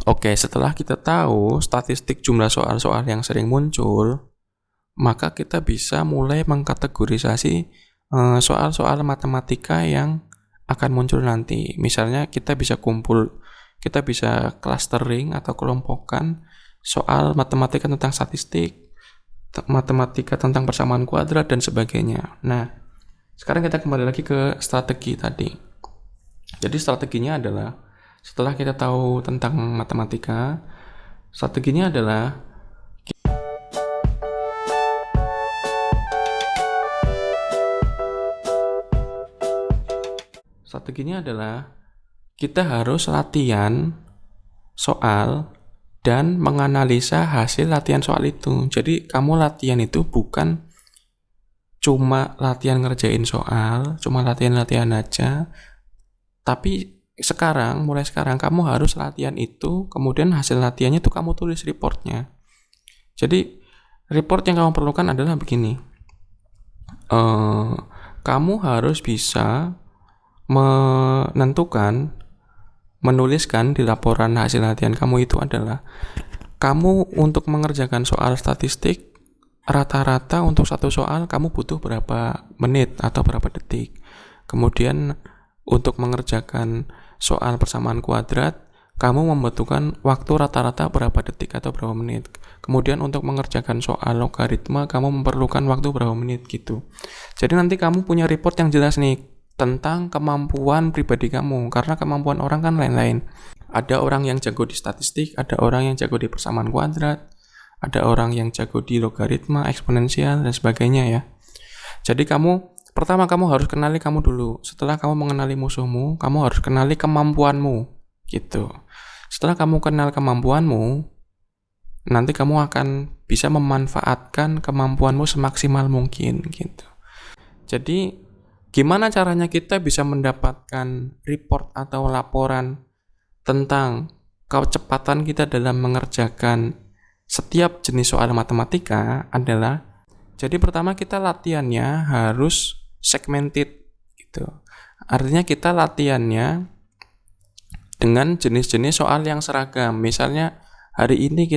Oke, setelah kita tahu statistik jumlah soal-soal yang sering muncul, maka kita bisa mulai mengkategorisasi soal-soal matematika yang akan muncul nanti. Misalnya kita bisa clustering atau kelompokkan soal matematika tentang statistik, matematika tentang persamaan kuadrat, dan sebagainya. Nah, sekarang kita kembali lagi ke strategi tadi. Jadi strateginya adalah, setelah kita tahu tentang matematika, strateginya adalah kita harus latihan soal dan menganalisa hasil latihan soal itu. Jadi kamu latihan itu bukan cuma latihan ngerjain soal, cuma latihan-latihan aja, tapi mulai sekarang kamu harus latihan itu, kemudian hasil latihannya itu kamu tulis reportnya. Jadi report yang kamu perlukan adalah begini. Kamu harus bisa menuliskan di laporan hasil latihan kamu itu adalah, kamu untuk mengerjakan soal statistik, rata-rata untuk satu soal kamu butuh berapa menit atau berapa detik. Kemudian untuk mengerjakan soal persamaan kuadrat, kamu membutuhkan waktu rata-rata berapa detik atau berapa menit. Kemudian untuk mengerjakan soal logaritma, kamu memerlukan waktu berapa menit gitu. Jadi nanti kamu punya report yang jelas nih tentang kemampuan pribadi kamu, karena kemampuan orang kan lain-lain. Ada orang yang jago di statistik, ada orang yang jago di persamaan kuadrat, ada orang yang jago di logaritma, eksponensial, dan sebagainya ya. Jadi pertama kamu harus kenali kamu dulu. Setelah kamu mengenali musuhmu, kamu harus kenali kemampuanmu gitu. Setelah kamu kenal kemampuanmu, nanti kamu akan bisa memanfaatkan kemampuanmu semaksimal mungkin gitu. Jadi gimana caranya kita bisa mendapatkan report atau laporan tentang kecepatan kita dalam mengerjakan setiap jenis soal matematika adalah, jadi pertama kita latihannya harus segmented gitu. Artinya kita latihannya dengan jenis-jenis soal yang seragam. Misalnya hari ini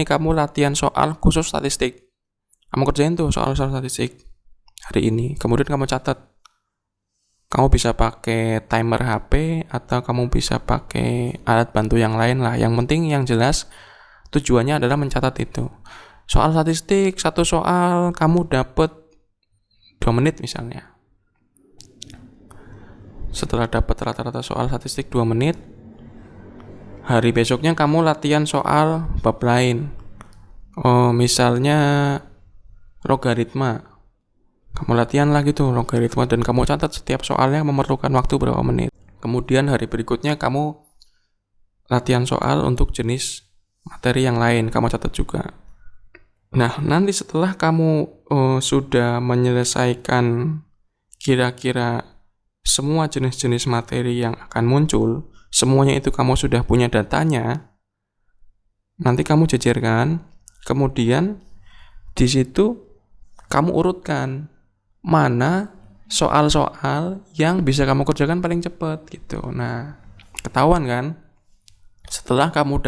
kamu latihan soal khusus statistik. Kamu kerjain tuh soal-soal statistik hari ini. Kemudian kamu catat. Kamu bisa pakai timer HP atau kamu bisa pakai alat bantu yang lain lah. Yang penting yang jelas tujuannya adalah mencatat itu. Soal statistik, satu soal kamu dapat 2 menit misalnya. Setelah dapat rata-rata soal statistik 2 menit, hari besoknya kamu latihan soal bab lain. Misalnya logaritma. Kamu latihan lagi tuh logaritma dan kamu catat setiap soalnya memerlukan waktu berapa menit. Kemudian hari berikutnya kamu latihan soal untuk jenis materi yang lain, kamu catat juga. Nah, nanti setelah kamu sudah menyelesaikan kira-kira semua jenis-jenis materi yang akan muncul, semuanya itu kamu sudah punya datanya, nanti kamu jejerkan, kemudian di situ kamu urutkan mana soal-soal yang bisa kamu kerjakan paling cepat gitu. Nah, ketahuan kan? Setelah kamu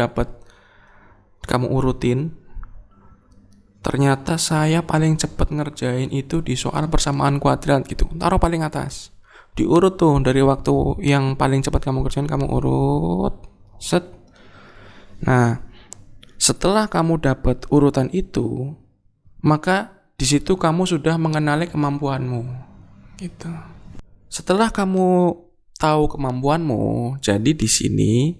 urutin, ternyata saya paling cepat ngerjain itu di soal persamaan kuadrat gitu. Taruh paling atas. Diurut tuh dari waktu yang paling cepat kamu kerjain, kamu urut. Set. Nah, setelah kamu dapat urutan itu, maka di situ kamu sudah mengenali kemampuanmu, gitu. Setelah kamu tahu kemampuanmu, jadi di sini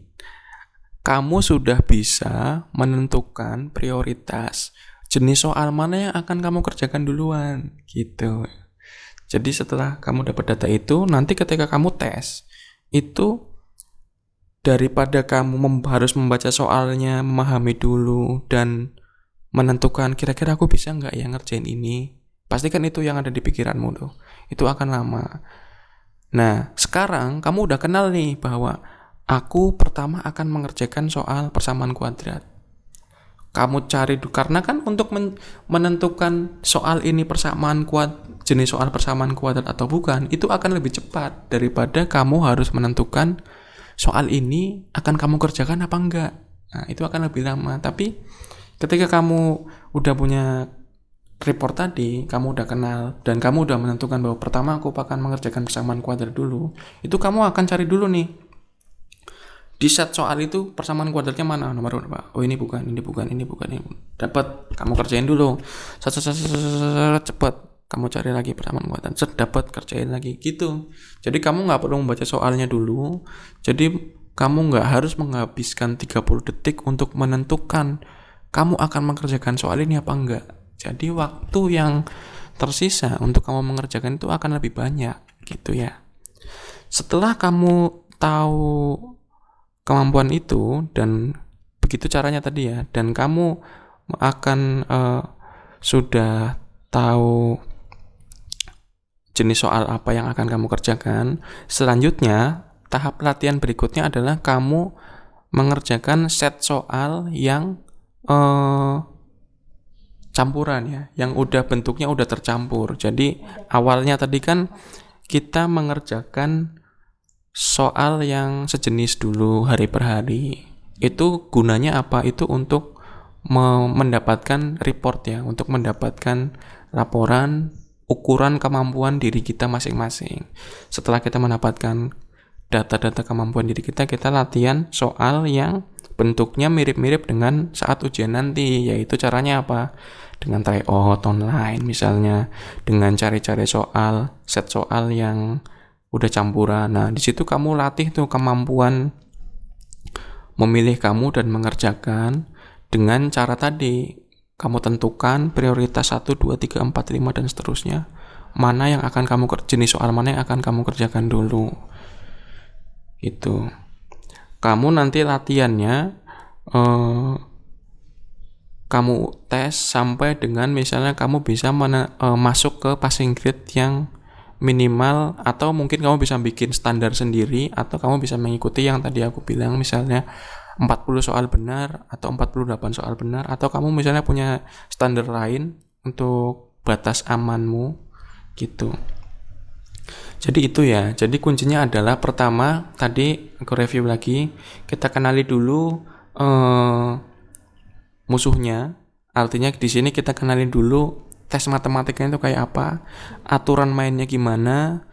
kamu sudah bisa menentukan prioritas jenis soal mana yang akan kamu kerjakan duluan, gitu. Jadi setelah kamu dapat data itu, nanti ketika kamu tes, itu daripada kamu harus membaca soalnya, memahami dulu, dan menentukan kira-kira aku bisa nggak ya ngerjain ini, pastikan itu yang ada di pikiranmu tuh, itu akan lama. Nah, sekarang kamu udah kenal nih bahwa aku pertama akan mengerjakan soal persamaan kuadrat. Kamu cari karena kan untuk menentukan soal ini jenis soal persamaan kuadrat atau bukan, itu akan lebih cepat daripada kamu harus menentukan soal ini akan kamu kerjakan apa enggak. Nah, itu akan lebih lama. Tapi ketika kamu udah punya report tadi, kamu udah kenal, dan kamu udah menentukan bahwa pertama aku akan mengerjakan persamaan kuadrat dulu, itu kamu akan cari dulu nih, di set soal itu persamaan kuadratnya mana, nomor berapa, oh ini bukan, ini bukan, ini bukan, ini dapat, kamu kerjain dulu, cepet, kamu cari lagi persamaan kuadrat, dapat, kerjain lagi, gitu. Jadi kamu nggak perlu membaca soalnya dulu, jadi kamu nggak harus menghabiskan 30 detik untuk menentukan kamu akan mengerjakan soal ini apa enggak. Jadi waktu yang tersisa untuk kamu mengerjakan itu akan lebih banyak, gitu ya. Setelah kamu tahu kemampuan itu, dan begitu caranya tadi ya, dan kamu akan sudah tahu jenis soal apa yang akan kamu kerjakan, selanjutnya tahap latihan berikutnya adalah kamu mengerjakan set soal yang campuran ya, yang udah bentuknya udah tercampur. Jadi awalnya tadi kan kita mengerjakan soal yang sejenis dulu hari per hari. Itu gunanya apa? Itu untuk mendapatkan report ya, untuk mendapatkan laporan ukuran kemampuan diri kita masing-masing. Setelah kita mendapatkan data-data kemampuan diri kita, kita latihan soal yang bentuknya mirip-mirip dengan saat ujian nanti. Yaitu caranya apa? Dengan tryout online misalnya, dengan cari-cari soal, set soal yang udah campuran. Nah, di situ kamu latih tuh kemampuan memilih kamu dan mengerjakan dengan cara tadi. Kamu tentukan prioritas 1, 2, 3, 4, 5 dan seterusnya. Mana yang akan kamu jenis soal mana yang akan kamu kerjakan dulu. Itu. Kamu nanti latihannya kamu tes sampai dengan misalnya kamu bisa masuk ke passing grade yang minimal, atau mungkin kamu bisa bikin standar sendiri, atau kamu bisa mengikuti yang tadi aku bilang misalnya 40 soal benar atau 48 soal benar, atau kamu misalnya punya standar lain untuk batas amanmu gitu. Jadi itu ya. Jadi kuncinya adalah pertama tadi aku review lagi, kita kenali dulu musuhnya. Artinya di sini kita kenali dulu tes matematikanya itu kayak apa, aturan mainnya gimana,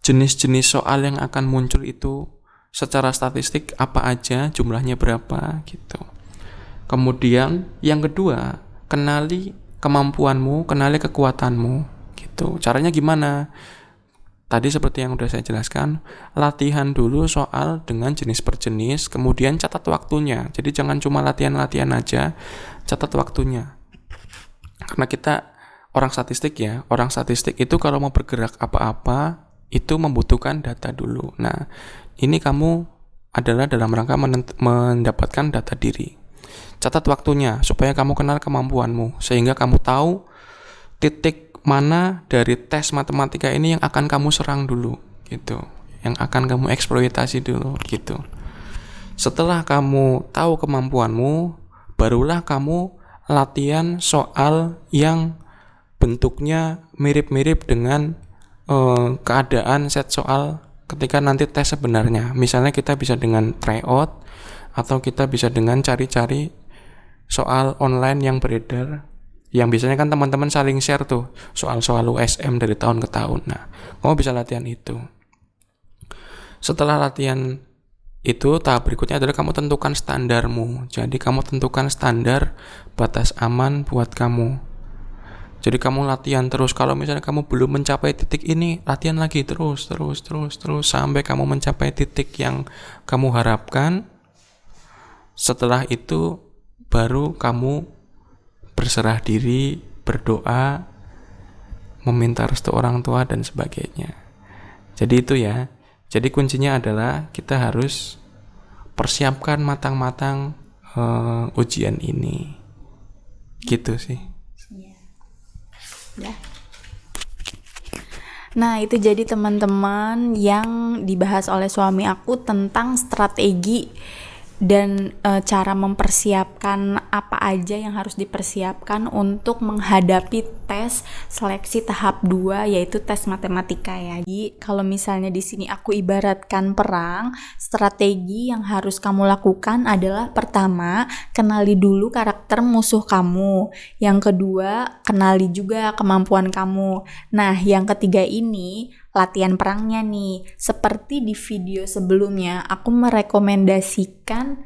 jenis-jenis soal yang akan muncul itu secara statistik apa aja, jumlahnya berapa gitu. Kemudian yang kedua, kenali kemampuanmu, kenali kekuatanmu gitu. Caranya gimana? Tadi seperti yang udah saya jelaskan, latihan dulu soal dengan jenis per jenis, kemudian catat waktunya. Jadi jangan cuma latihan-latihan aja, catat waktunya. Karena kita orang statistik itu kalau mau bergerak apa-apa itu membutuhkan data dulu. Nah, ini kamu adalah dalam rangka mendapatkan data diri. Catat waktunya supaya kamu kenal kemampuanmu, sehingga kamu tahu titik mana dari tes matematika ini yang akan kamu serang dulu gitu, yang akan kamu eksploitasi dulu gitu. Setelah kamu tahu kemampuanmu, barulah kamu latihan soal yang bentuknya mirip-mirip dengan keadaan set soal ketika nanti tes sebenarnya. Misalnya kita bisa dengan tryout, atau kita bisa dengan cari-cari soal online yang beredar, yang biasanya kan teman-teman saling share tuh soal-soal USM dari tahun ke tahun. Nah, kamu bisa latihan itu. Setelah latihan itu, tahap berikutnya adalah kamu tentukan standarmu. Jadi kamu tentukan standar batas aman buat kamu. Jadi kamu latihan terus. Kalau misalnya kamu belum mencapai titik ini, latihan lagi terus sampai kamu mencapai titik yang kamu harapkan. Setelah itu baru kamu berserah diri, berdoa, meminta restu orang tua dan sebagainya. Jadi itu ya. Jadi kuncinya adalah kita harus persiapkan matang-matang ujian ini. Gitu sih. Ya. Nah, itu jadi teman-teman yang dibahas oleh suami aku tentang strategi dan cara mempersiapkan apa aja yang harus dipersiapkan untuk menghadapi tes seleksi tahap 2 yaitu tes matematika ya. Jadi kalau misalnya di sini aku ibaratkan perang, strategi yang harus kamu lakukan adalah pertama, kenali dulu karakter musuh kamu. Yang kedua, kenali juga kemampuan kamu. Nah, yang ketiga ini latihan perangnya nih. Seperti di video sebelumnya, aku merekomendasikan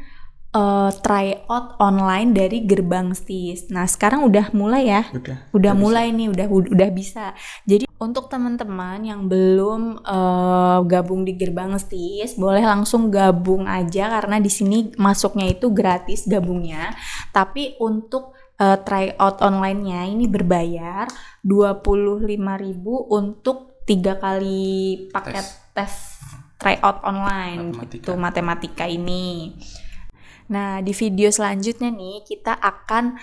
tryout online dari Gerbang STIS. Nah, sekarang udah mulai ya. Udah mulai nih, udah bisa. Jadi untuk teman-teman yang belum gabung di Gerbang STIS, boleh langsung gabung aja karena di sini masuknya itu gratis gabungnya. Tapi untuk tryout online-nya ini berbayar 25.000 untuk 3 kali paket tes tryout online gitu matematika ini. Nah, di video selanjutnya nih kita akan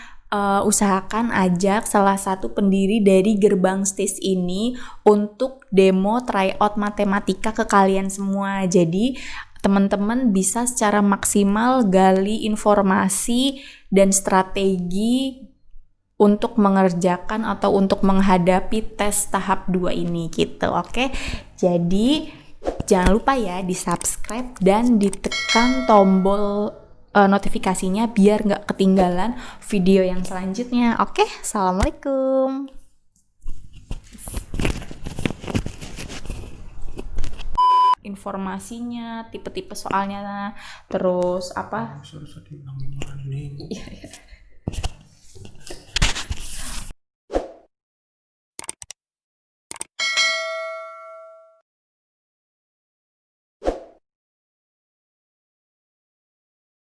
usahakan ajak salah satu pendiri dari Gerbang STIS ini untuk demo tryout matematika ke kalian semua. Jadi teman-teman bisa secara maksimal gali informasi dan strategi untuk mengerjakan atau untuk menghadapi tes tahap 2 ini gitu. Oke. Jadi jangan lupa ya di subscribe dan ditekan tombol notifikasinya biar nggak ketinggalan video yang selanjutnya. Oke, assalamualaikum. Informasinya, tipe-tipe soalnya, terus apa? Sorry, diulangin. Iya.